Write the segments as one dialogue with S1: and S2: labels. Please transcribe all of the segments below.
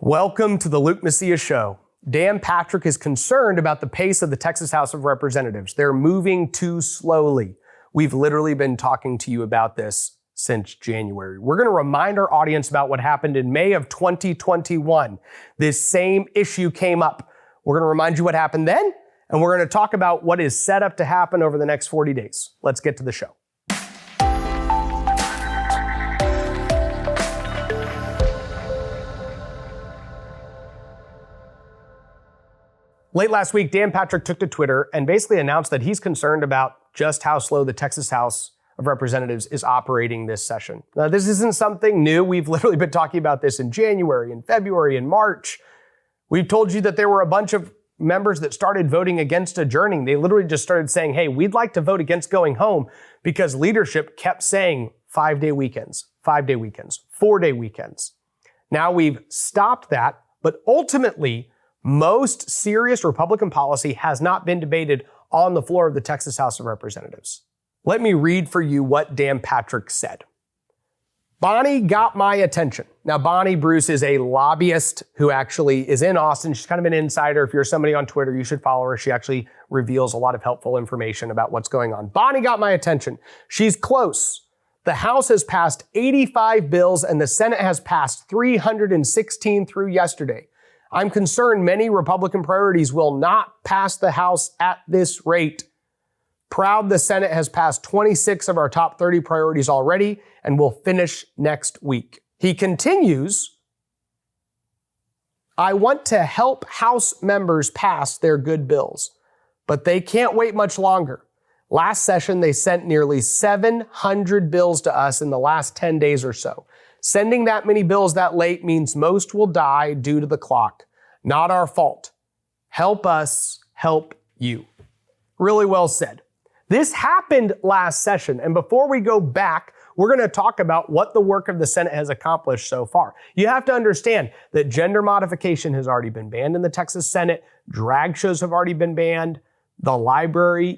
S1: Welcome to the Luke Macias Show. Dan Patrick is concerned about the pace of the Texas House of Representatives. They're moving too slowly. We've literally been talking to you about this since January. We're going to remind our audience about what happened in May of 2021. This same issue came up. We're going to remind you what happened then, and we're going to talk about what is set up to happen over the next 40 days. Let's get to the show. Late last week, Dan Patrick took to Twitter and basically announced that he's concerned about just how slow the Texas House of Representatives is operating this session. Now, this isn't something new. We've literally been talking about this in January, in February, in March. We've told you that there were a bunch of members that started voting against adjourning. They literally just started saying, hey, we'd like to vote against going home because leadership kept saying 5-day weekends, 5-day weekends, 4-day weekends. Now we've stopped that, but ultimately, most serious Republican policy has not been debated on the floor of the Texas House of Representatives. Let me read for you what Dan Patrick said. Bonnie got my attention. Now, Bonnie Bruce is a lobbyist who actually is in Austin. She's kind of an insider. If you're somebody on Twitter, you should follow her. She actually reveals a lot of helpful information about what's going on. Bonnie got my attention. She's close. The House has passed 85 bills and the Senate has passed 316 through yesterday. I'm concerned many Republican priorities will not pass the House at this rate. Proud the Senate has passed 26 of our top 30 priorities already and will finish next week. He continues, I want to help House members pass their good bills, but they can't wait much longer. Last session, they sent nearly 700 bills to us in the last 10 days or so. Sending that many bills that late means most will die due to the clock. Not our fault. Help us help you. Really well said. This happened last session, and before we go back, we're going to talk about what the work of the Senate has accomplished so far. You have to understand that gender modification has already been banned in the Texas Senate. Drag shows have already been banned. The library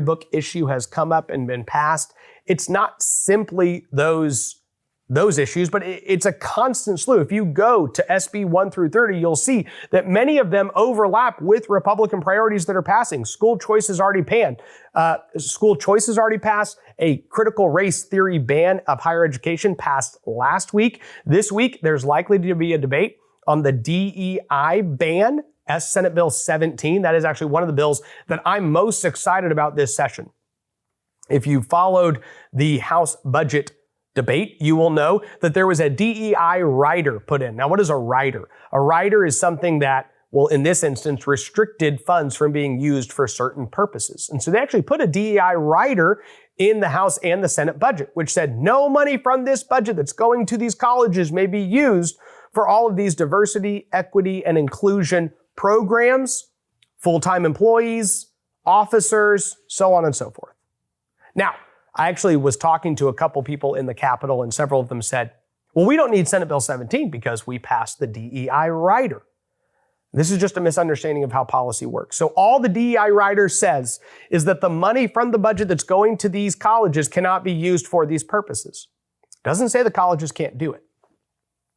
S1: book issue has come up and been passed. It's not simply those issues, but it's a constant slew. If you go to SB 1 through 30, you'll see that many of them overlap with Republican priorities that are passing. School choice is already passed. A critical race theory ban of higher education passed last week. This week, there's likely to be a debate on the DEI ban, Senate Bill 17. That is actually one of the bills that I'm most excited about this session. If you followed the House budget debate, you will know that there was a DEI rider put in. Now, what is a rider? A rider is something that, well, in this instance, restricted funds from being used for certain purposes. And so they actually put a DEI rider in the House and the Senate budget, which said no money from this budget that's going to these colleges may be used for all of these diversity, equity, and inclusion programs, full-time employees, officers, so on and so forth. Now, I actually was talking to a couple people in the Capitol, and several of them said, well, we don't need Senate Bill 17 because we passed the DEI rider. This is just a misunderstanding of how policy works. So all the DEI rider says is that the money from the budget that's going to these colleges cannot be used for these purposes. It doesn't say the colleges can't do it.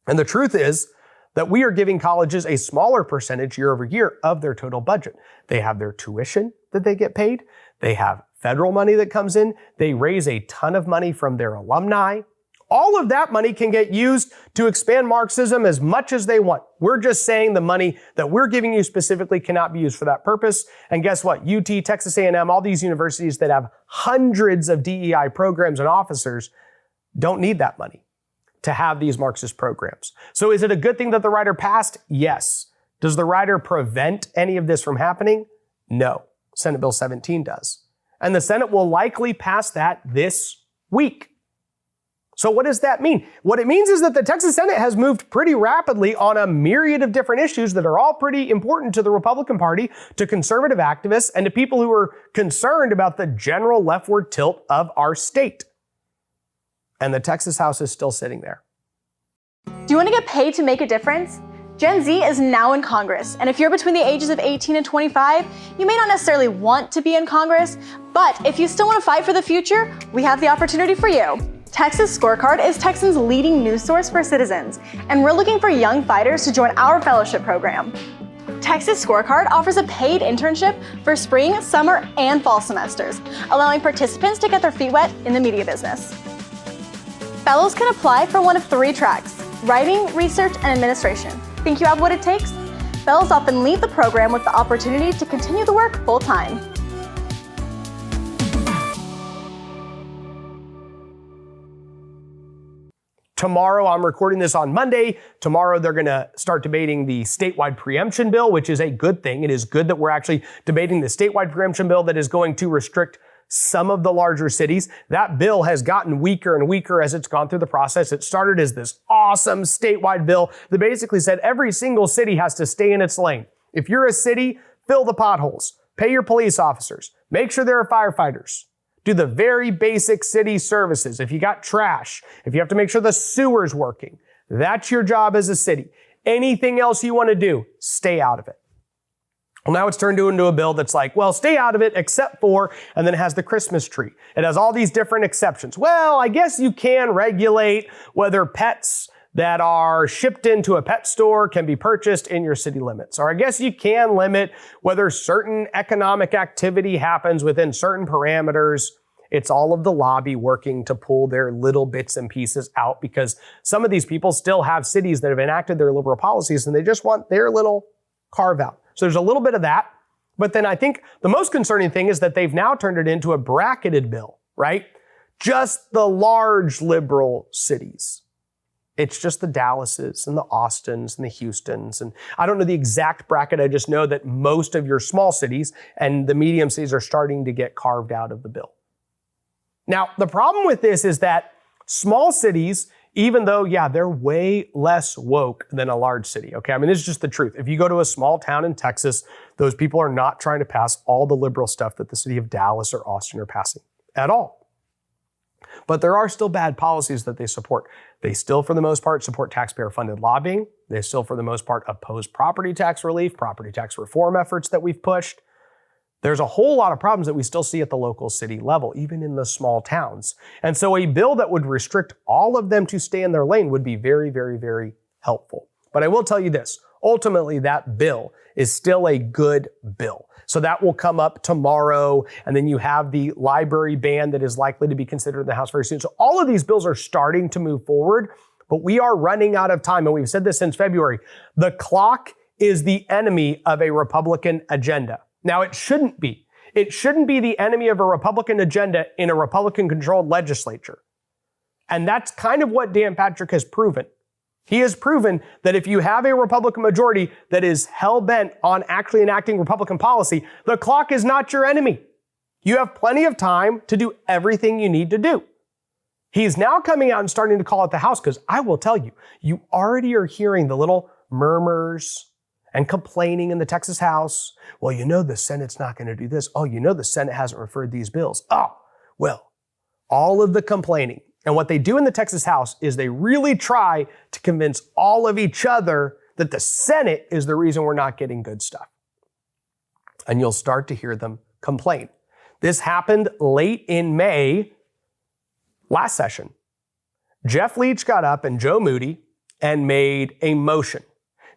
S1: And the truth is that we are giving colleges a smaller percentage year over year of their total budget. They have their tuition that they get paid. They have federal money that comes in. They raise a ton of money from their alumni. All of that money can get used to expand Marxism as much as they want. We're just saying the money that we're giving you specifically cannot be used for that purpose. And guess what? UT, Texas A&M, all these universities that have hundreds of DEI programs and officers don't need that money to have these Marxist programs. So is it a good thing that the rider passed? Yes. Does the rider prevent any of this from happening? No. Senate Bill 17 does. And the Senate will likely pass that this week. So what does that mean? What it means is that the Texas Senate has moved pretty rapidly on a myriad of different issues that are all pretty important to the Republican Party, to conservative activists, and to people who are concerned about the general leftward tilt of our state. And the Texas House is still sitting there.
S2: Do you want to get paid to make a difference? Gen Z is now in Congress, and if you're between the ages of 18 and 25, you may not necessarily want to be in Congress, but if you still want to fight for the future, we have the opportunity for you. Texas Scorecard is Texans' leading news source for citizens, and we're looking for young fighters to join our fellowship program. Texas Scorecard offers a paid internship for spring, summer, and fall semesters, allowing participants to get their feet wet in the media business. Fellows can apply for one of 3 tracks: writing, research, and administration. Think you have what it takes? Fellows often leave the program with the opportunity to continue the work full-time.
S1: Tomorrow, I'm recording this on Monday. Tomorrow, they're going to start debating the statewide preemption bill, which is a good thing. It is good that we're actually debating the statewide preemption bill that is going to restrict some of the larger cities. That bill has gotten weaker and weaker as it's gone through the process. It started as this awesome statewide bill that basically said every single city has to stay in its lane. If you're a city, fill the potholes, pay your police officers, make sure there are firefighters. Do the very basic city services. If you got trash, if you have to make sure the sewer's working, that's your job as a city. Anything else you want to do, stay out of it. Well, now it's turned into a bill that's like, well, stay out of it except for, and then it has the Christmas tree. It has all these different exceptions. Well, I guess you can regulate whether pets that are shipped into a pet store can be purchased in your city limits. Or I guess you can limit whether certain economic activity happens within certain parameters. It's all of the lobby working to pull their little bits and pieces out because some of these people still have cities that have enacted their liberal policies and they just want their little carve out. So there's a little bit of that. But then I think the most concerning thing is that they've now turned it into a bracketed bill, right? Just the large liberal cities. It's just the Dallases and the Austins and the Houstons. And I don't know the exact bracket. I just know that most of your small cities and the medium cities are starting to get carved out of the bill. Now, the problem with this is that small cities, even though, yeah, they're way less woke than a large city. Okay. I mean, this is just the truth. If you go to a small town in Texas, those people are not trying to pass all the liberal stuff that the city of Dallas or Austin are passing at all. But there are still bad policies that they support. They still, for the most part, support taxpayer-funded lobbying. They still, for the most part, oppose property tax relief, property tax reform efforts that we've pushed. There's a whole lot of problems that we still see at the local city level, even in the small towns. And so a bill that would restrict all of them to stay in their lane would be very, very, very helpful. But I will tell you this, ultimately that bill is still a good bill. So that will come up tomorrow. And then you have the library ban that is likely to be considered in the House very soon. So all of these bills are starting to move forward, but we are running out of time. And we've said this since February. The clock is the enemy of a Republican agenda. Now, it shouldn't be. It shouldn't be the enemy of a Republican agenda in a Republican-controlled legislature. And that's kind of what Dan Patrick has proven. He has proven that if you have a Republican majority that is hell-bent on actually enacting Republican policy, the clock is not your enemy. You have plenty of time to do everything you need to do. He's now coming out and starting to call out the House because I will tell you, you already are hearing the little murmurs and complaining in the Texas House. Well, you know the Senate's not going to do this. Oh, you know the Senate hasn't referred these bills. Oh, well, all of the complaining. And what they do in the Texas House is they really try to convince all of each other that the Senate is the reason we're not getting good stuff. And you'll start to hear them complain. This happened late in May, last session. Jeff Leach got up and Joe Moody and made a motion.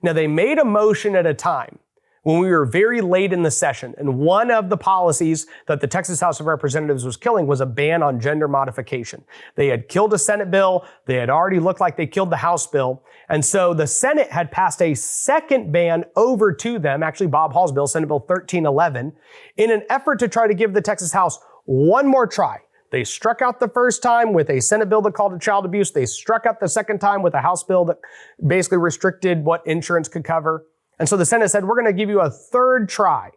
S1: Now, they made a motion at a time when we were very late in the session. And one of the policies that the Texas House of Representatives was killing was a ban on gender modification. They had killed a Senate bill. They had already looked like they killed the House bill. And so the Senate had passed a second ban over to them, actually Bob Hall's bill, Senate Bill 1311, in an effort to try to give the Texas House one more try. They struck out the first time with a Senate bill that called it child abuse. They struck out the second time with a House bill that basically restricted what insurance could cover. And so the Senate said, we're going to give you a third try.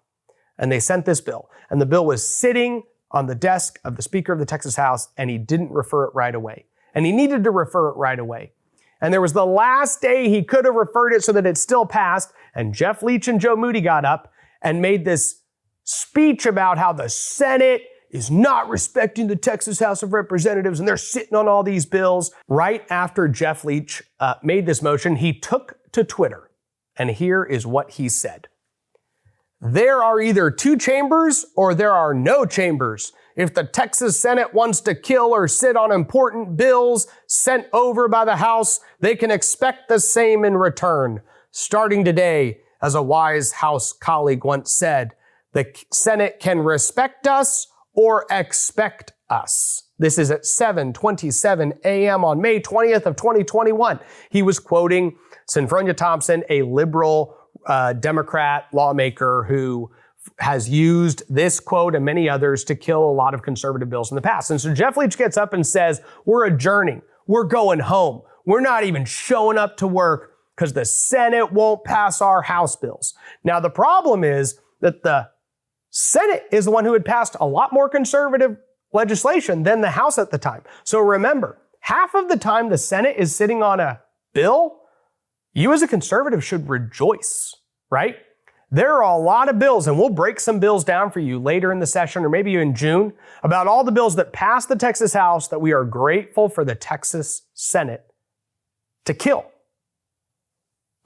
S1: And they sent this bill. And the bill was sitting on the desk of the Speaker of the Texas House, and he didn't refer it right away. And he needed to refer it right away. And there was the last day he could have referred it so that it still passed. And Jeff Leach and Joe Moody got up and made this speech about how the Senate is not respecting the Texas House of Representatives, and they're sitting on all these bills. Right after Jeff Leach made this motion, he took to Twitter. And here is what he said. There are either two chambers or there are no chambers. if the Texas Senate wants to kill or sit on important bills sent over by the House, they can expect the same in return. Starting today, as a wise House colleague once said, the Senate can respect us or expect us. This is at 7:27 a.m. on May 20th of 2021. He was quoting Senfronia Thompson, a liberal Democrat lawmaker who has used this quote and many others to kill a lot of conservative bills in the past. And so Jeff Leach gets up and says, we're adjourning. We're going home. We're not even showing up to work because the Senate won't pass our House bills. Now, the problem is that the Senate is the one who had passed a lot more conservative legislation than the House at the time. So remember, half of the time the Senate is sitting on a bill, you as a conservative should rejoice, right? There are a lot of bills, and we'll break some bills down for you later in the session or maybe in June about all the bills that passed the Texas House that we are grateful for the Texas Senate to kill.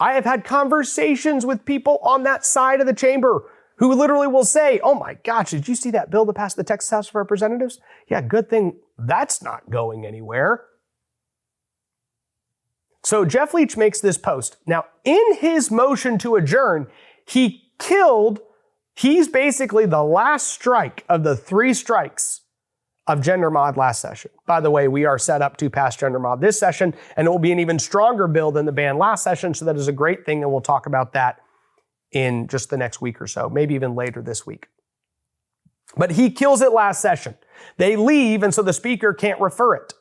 S1: I have had conversations with people on that side of the chamber who literally will say, oh my gosh, did you see that bill that passed the Texas House of Representatives? Yeah, good thing that's not going anywhere. So Jeff Leach makes this post. Now, in his motion to adjourn, he's basically the last strike of the 3 strikes of gender mod last session. By the way, we are set up to pass gender mod this session, and it will be an even stronger bill than the ban last session, so that is a great thing, and we'll talk about that in just the next week or so, maybe even later this week. But he kills it last session. They leave, and so the speaker can't refer it.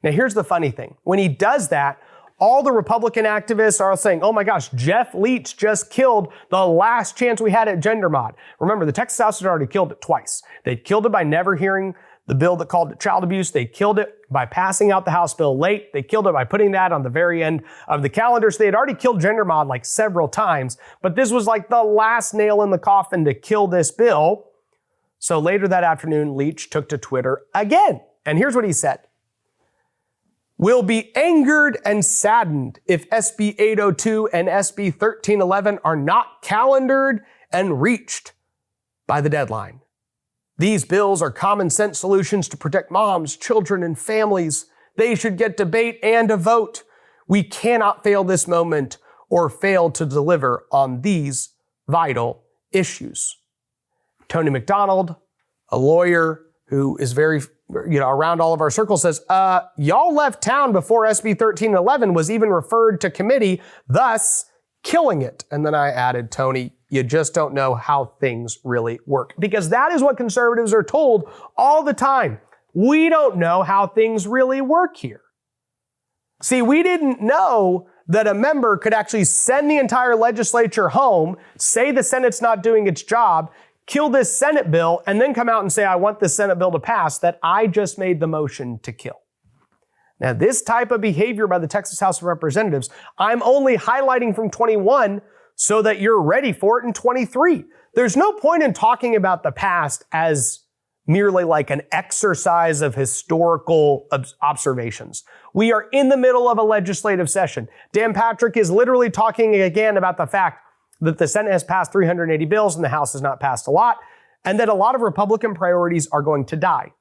S1: Now, here's the funny thing. When he does that, all the Republican activists are saying, oh my gosh, Jeff Leach just killed the last chance we had at gender mod. Remember, the Texas House had already killed it twice. They killed it by never hearing the bill that called it child abuse. They killed it by passing out the House bill late. They killed it by putting that on the very end of the calendar. So they had already killed gender mod like several times, but this was like the last nail in the coffin to kill this bill. So later that afternoon, Leach took to Twitter again. And here's what he said. We'll be angered and saddened if SB 802 and SB 1311 are not calendared and reached by the deadline. These bills are common sense solutions to protect moms, children, and families. They should get debate and a vote. We cannot fail this moment or fail to deliver on these vital issues. Tony McDonald, a lawyer who is very, around all of our circles, says, y'all left town before SB 1311 was even referred to committee, thus killing it. And then I added, Tony, you just don't know how things really work. Because that is what conservatives are told all the time. We don't know how things really work here. See, we didn't know that a member could actually send the entire legislature home, say the Senate's not doing its job, kill this Senate bill, and then come out and say, I want this Senate bill to pass that I just made the motion to kill. Now, this type of behavior by the Texas House of Representatives, I'm only highlighting from 21 so that you're ready for it in 23. There's no point in talking about the past as merely like an exercise of historical observations. We are in the middle of a legislative session. Dan Patrick is literally talking again about the fact that the Senate has passed 380 bills and the House has not passed a lot, and that a lot of Republican priorities are going to die.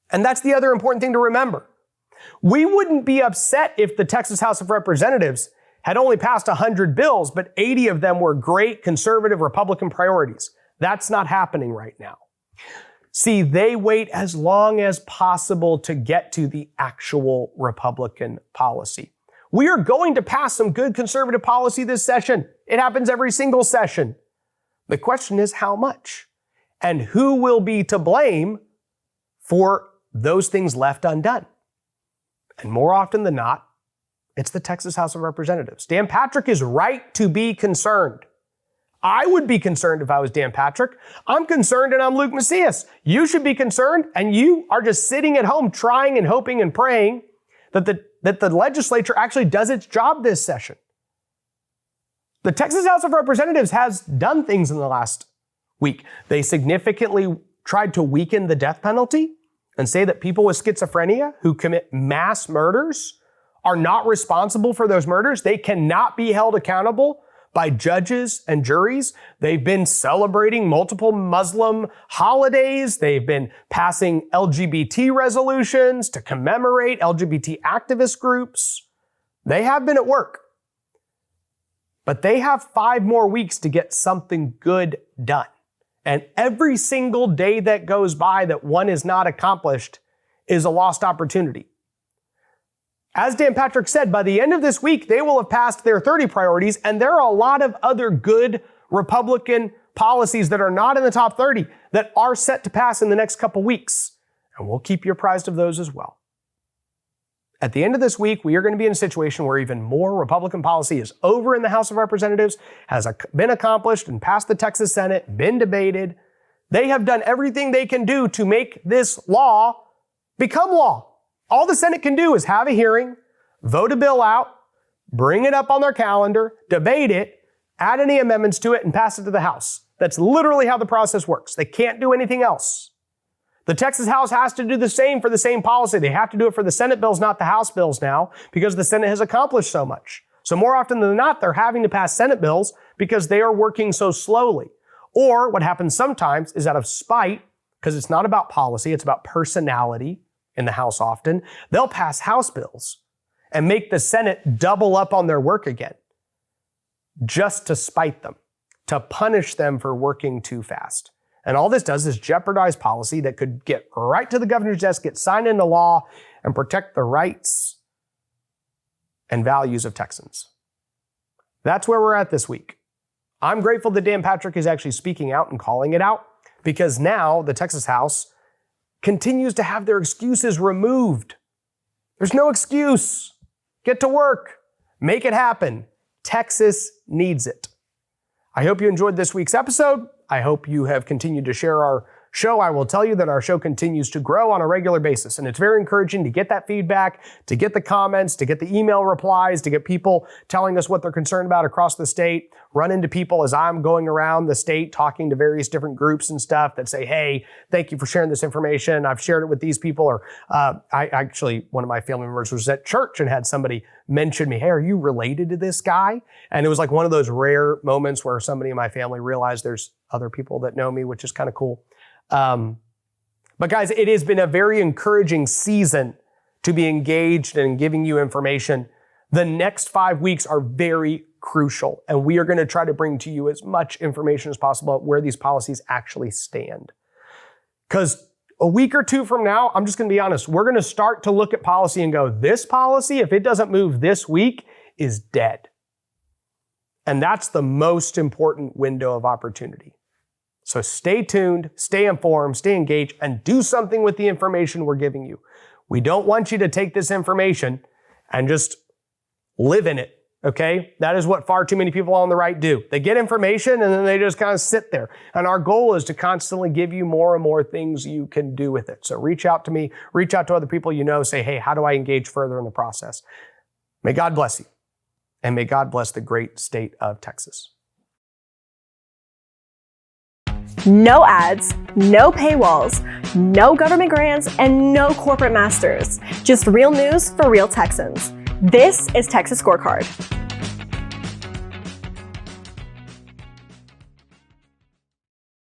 S1: And that's the other important thing to remember. We wouldn't be upset if the Texas House of Representatives had only passed 100 bills, but 80 of them were great conservative Republican priorities. That's not happening right now. See, they wait as long as possible to get to the actual Republican policy. We are going to pass some good conservative policy this session. It happens every single session. The question is how much? And who will be to blame for those things left undone? And more often than not, it's the Texas House of Representatives. Dan Patrick is right to be concerned. I would be concerned if I was Dan Patrick. I'm concerned and I'm Luke Macias. You should be concerned, and you are just sitting at home trying and hoping and praying that the legislature actually does its job this session. The Texas House of Representatives has done things in the last week. They significantly tried to weaken the death penalty and say that people with schizophrenia who commit mass murders are not responsible for those murders. They cannot be held accountable by judges and juries. They've been celebrating multiple Muslim holidays. They've been passing LGBT resolutions to commemorate LGBT activist groups. They have been at work. But they have 5 more weeks to get something good done. And every single day that goes by that one is not accomplished is a lost opportunity. As Dan Patrick said, by the end of this week, they will have passed their 30 priorities, and there are a lot of other good Republican policies that are not in the top 30 that are set to pass in the next couple weeks. And we'll keep you apprised of those as well. At the end of this week, we are going to be in a situation where even more Republican policy is over in the House of Representatives, has been accomplished and passed the Texas Senate, been debated. They have done everything they can do to make this law become law. All the Senate can do is have a hearing, vote a bill out, bring it up on their calendar, debate it, add any amendments to it, and pass it to the House. That's literally how the process works. They can't do anything else. The Texas House has to do the same for the same policy. They have to do it for the Senate bills, not the House bills now, because the Senate has accomplished so much. So more often than not, they're having to pass Senate bills because they are working so slowly. Or what happens sometimes is out of spite, because it's not about policy, it's about personality in the House often, they'll pass House bills and make the Senate double up on their work again, just to spite them, to punish them for working too fast. And all this does is jeopardize policy that could get right to the governor's desk, get signed into law, and protect the rights and values of Texans. That's where we're at this week. I'm grateful that Dan Patrick is actually speaking out and calling it out, because now the Texas House continues to have their excuses removed. There's no excuse. Get to work. Make it happen. Texas needs it. I hope you enjoyed this week's episode. I hope you have continued to share our show. I will tell you that our show continues to grow on a regular basis, and it's very encouraging to get that feedback, to get the comments, to get the email replies, to get people telling us what they're concerned about across the state, run into people as I'm going around the state talking to various different groups and stuff that say, hey, thank you for sharing this information. I've shared it with these people. Or one of my family members was at church and had somebody mention me, hey, are you related to this guy? And it was like one of those rare moments where somebody in my family realized there's other people that know me, which is kind of cool. But guys, it has been a very encouraging season to be engaged and giving you information. The next 5 weeks are very crucial, and we are going to try to bring to you as much information as possible about where these policies actually stand. Because a week or two from now, I'm just going to be honest, we're going to start to look at policy and go, this policy, if it doesn't move this week, is dead. And that's the most important window of opportunity. So stay tuned, stay informed, stay engaged, and do something with the information we're giving you. We don't want you to take this information and just live in it, okay? That is what far too many people on the right do. They get information and then they just kind of sit there. And our goal is to constantly give you more and more things you can do with it. So reach out to me, reach out to other people you know, say, hey, how do I engage further in the process? May God bless you, and may God bless the great state of Texas.
S2: No ads, no paywalls, no government grants, and no corporate masters. Just real news for real Texans. This is Texas Scorecard.